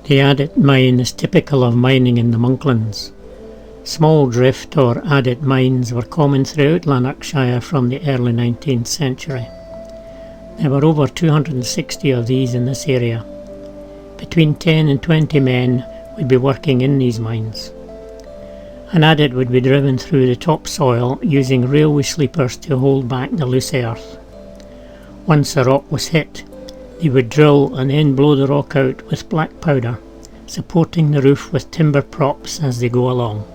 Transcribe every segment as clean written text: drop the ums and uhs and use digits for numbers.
The adit mine is typical of mining in the Monklands. Small drift or adit mines were common throughout Lanarkshire from the early 19th century. There were over 260 of these in this area. Between 10 and 20 men would be working in these mines. An adit would be driven through the topsoil using railway sleepers to hold back the loose earth. Once the rock was hit, they would drill and then blow the rock out with black powder, supporting the roof with timber props as they go along.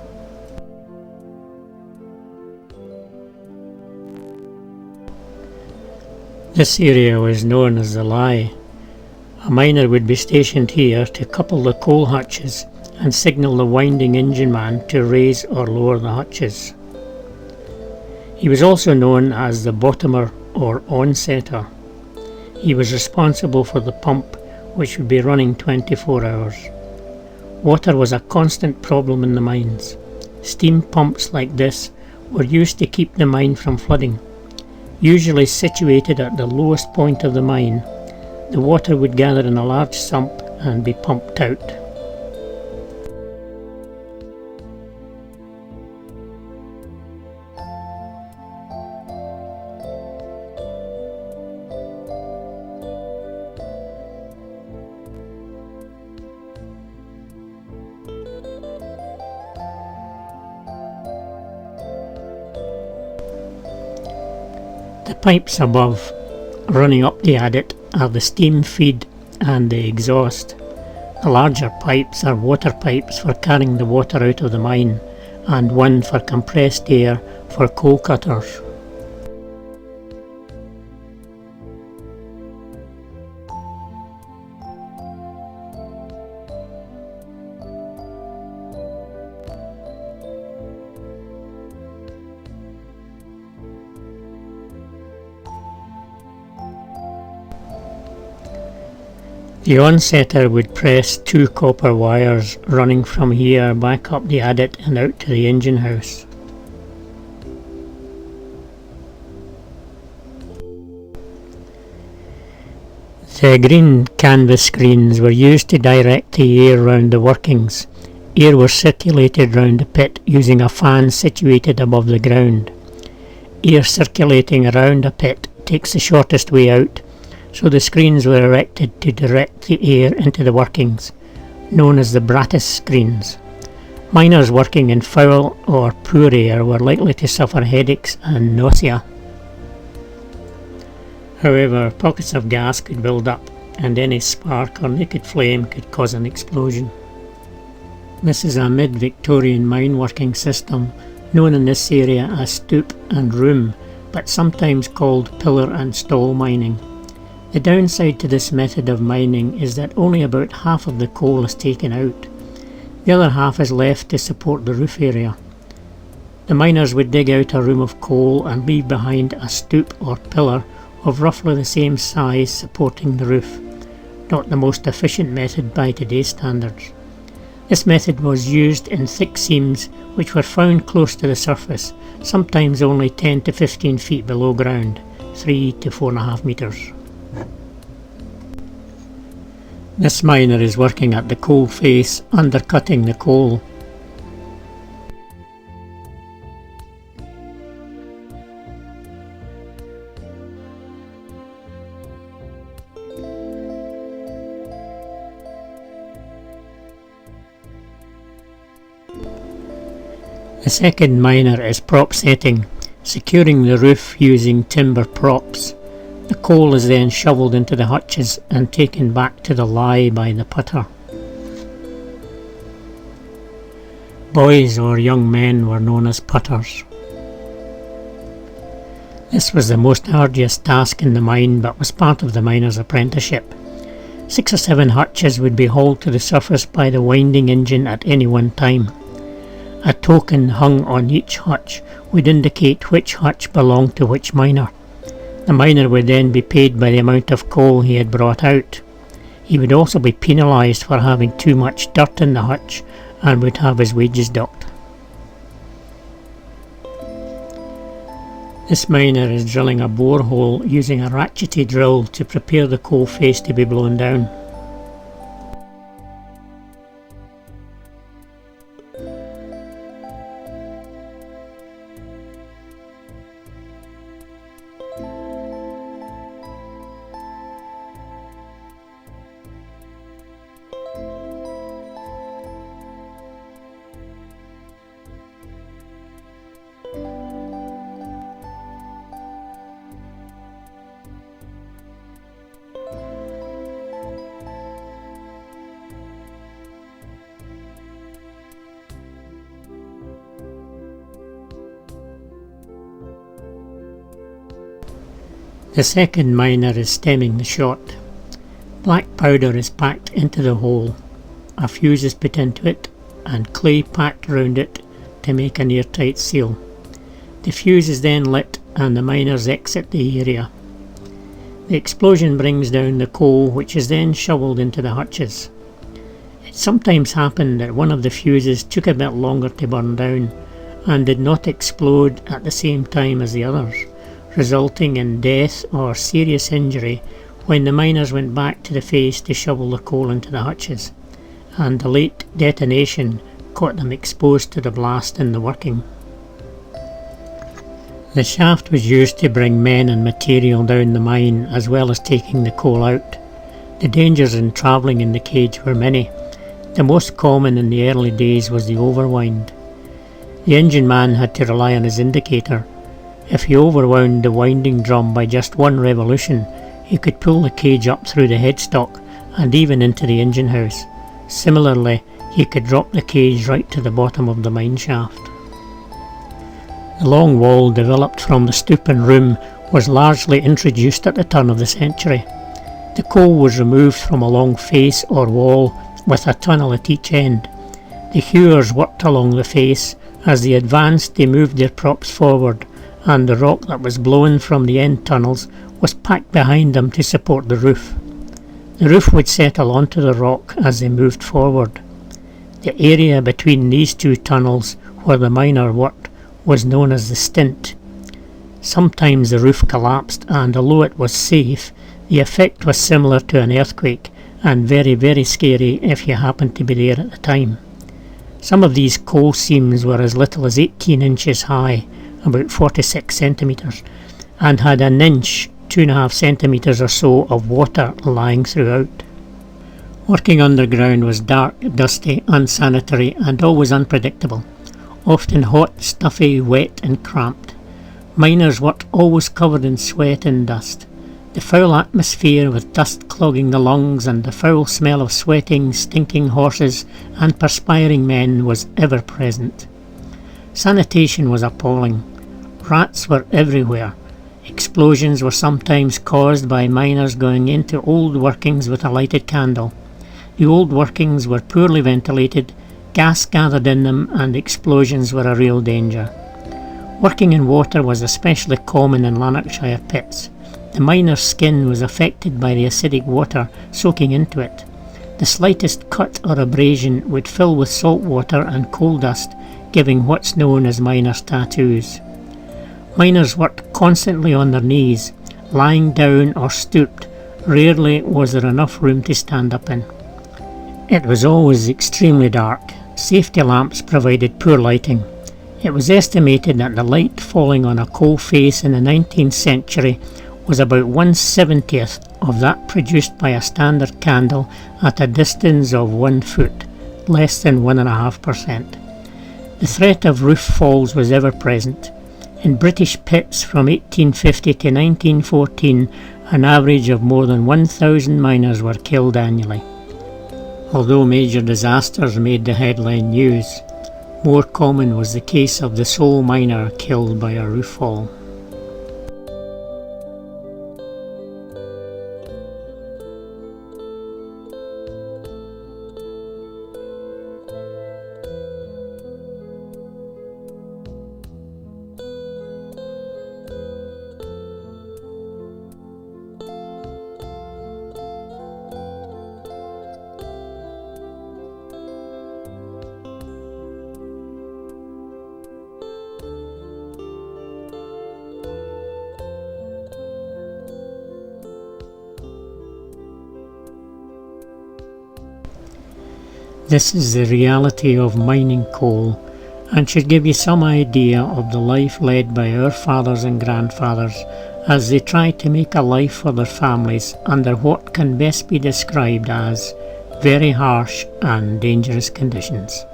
This area was known as the Lie. A miner would be stationed here to couple the coal hutches and signal the winding engine man to raise or lower the hutches. He was also known as the bottomer or onsetter. He was responsible for the pump, which would be running 24 hours. Water was a constant problem in the mines. Steam pumps like this were used to keep the mine from flooding. Usually situated at the lowest point of the mine, the water would gather in a large sump and be pumped out. The pipes above, running up the adit, are the steam feed and the exhaust. The larger pipes are water pipes for carrying the water out of the mine, and one for compressed air for coal cutters. The onsetter would press 2 copper wires running from here back up the adit and out to the engine house. The green canvas screens were used to direct the air round the workings. Air was circulated round the pit using a fan situated above the ground. Air circulating around a pit takes the shortest way out, so the screens were erected to direct the air into the workings, known as the Brattis screens. Miners working in foul or poor air were likely to suffer headaches and nausea. However, pockets of gas could build up, and any spark or naked flame could cause an explosion. This is a mid-Victorian mine working system, known in this area as stoop and room, but sometimes called pillar and stall mining. The downside to this method of mining is that only about half of the coal is taken out. The other half is left to support the roof area. The miners would dig out a room of coal and leave behind a stoop or pillar of roughly the same size supporting the roof. Not the most efficient method by today's standards. This method was used in thick seams which were found close to the surface, sometimes only 10 to 15 feet below ground, 3 to 4.5 metres. This miner is working at the coal face, undercutting the coal. The second miner is prop setting, securing the roof using timber props. The coal is then shovelled into the hutches and taken back to the Lie by the putter. Boys or young men were known as putters. This was the most arduous task in the mine, but was part of the miner's apprenticeship. 6 or 7 hutches would be hauled to the surface by the winding engine at any one time. A token hung on each hutch would indicate which hutch belonged to which miner. The miner would then be paid by the amount of coal he had brought out. He would also be penalised for having too much dirt in the hutch and would have his wages docked. This miner is drilling a borehole using a ratchety drill to prepare the coal face to be blown down. The second miner is stemming the shot. Black powder is packed into the hole, a fuse is put into it, and clay packed round it to make an airtight seal. The fuse is then lit and the miners exit the area. The explosion brings down the coal, which is then shovelled into the hutches. It sometimes happened that one of the fuses took a bit longer to burn down and did not explode at the same time as the others, resulting in death or serious injury when the miners went back to the face to shovel the coal into the hutches, and the late detonation caught them exposed to the blast in the working. The shaft was used to bring men and material down the mine as well as taking the coal out. The dangers in travelling in the cage were many. The most common in the early days was the overwind. The engine man had to rely on his indicator. If he overwound the winding drum by just one revolution, he could pull the cage up through the headstock and even into the engine house. Similarly, he could drop the cage right to the bottom of the mine shaft. The long wall developed from the stoop and room was largely introduced at the turn of the century. The coal was removed from a long face or wall with a tunnel at each end. The hewers worked along the face. As they advanced, they moved their props forward, and the rock that was blown from the end tunnels was packed behind them to support the roof. The roof would settle onto the rock as they moved forward. The area between these two tunnels where the miner worked was known as the stint. Sometimes the roof collapsed, and although it was safe, the effect was similar to an earthquake and very, very scary if you happened to be there at the time. Some of these coal seams were as little as 18 inches high, about 46 centimetres, and had an inch, 2.5 centimetres or so of water lying throughout. Working underground was dark, dusty, unsanitary and always unpredictable, often hot, stuffy, wet and cramped. Miners worked always covered in sweat and dust. The foul atmosphere with dust clogging the lungs and the foul smell of sweating, stinking horses and perspiring men was ever present. Sanitation was appalling. Rats were everywhere. Explosions were sometimes caused by miners going into old workings with a lighted candle. The old workings were poorly ventilated, gas gathered in them, and explosions were a real danger. Working in water was especially common in Lanarkshire pits. The miner's skin was affected by the acidic water soaking into it. The slightest cut or abrasion would fill with salt water and coal dust, giving what's known as miner's tattoos. Miners worked constantly on their knees, lying down or stooped. Rarely was there enough room to stand up in. It was always extremely dark. Safety lamps provided poor lighting. It was estimated that the light falling on a coal face in the 19th century was about 1/70th of that produced by a standard candle at a distance of 1 foot, less than 1.5%. The threat of roof falls was ever present. In British pits from 1850 to 1914, an average of more than 1,000 miners were killed annually. Although major disasters made the headline news, more common was the case of the sole miner killed by a roof fall. This is the reality of mining coal, and should give you some idea of the life led by our fathers and grandfathers as they tried to make a life for their families under what can best be described as very harsh and dangerous conditions.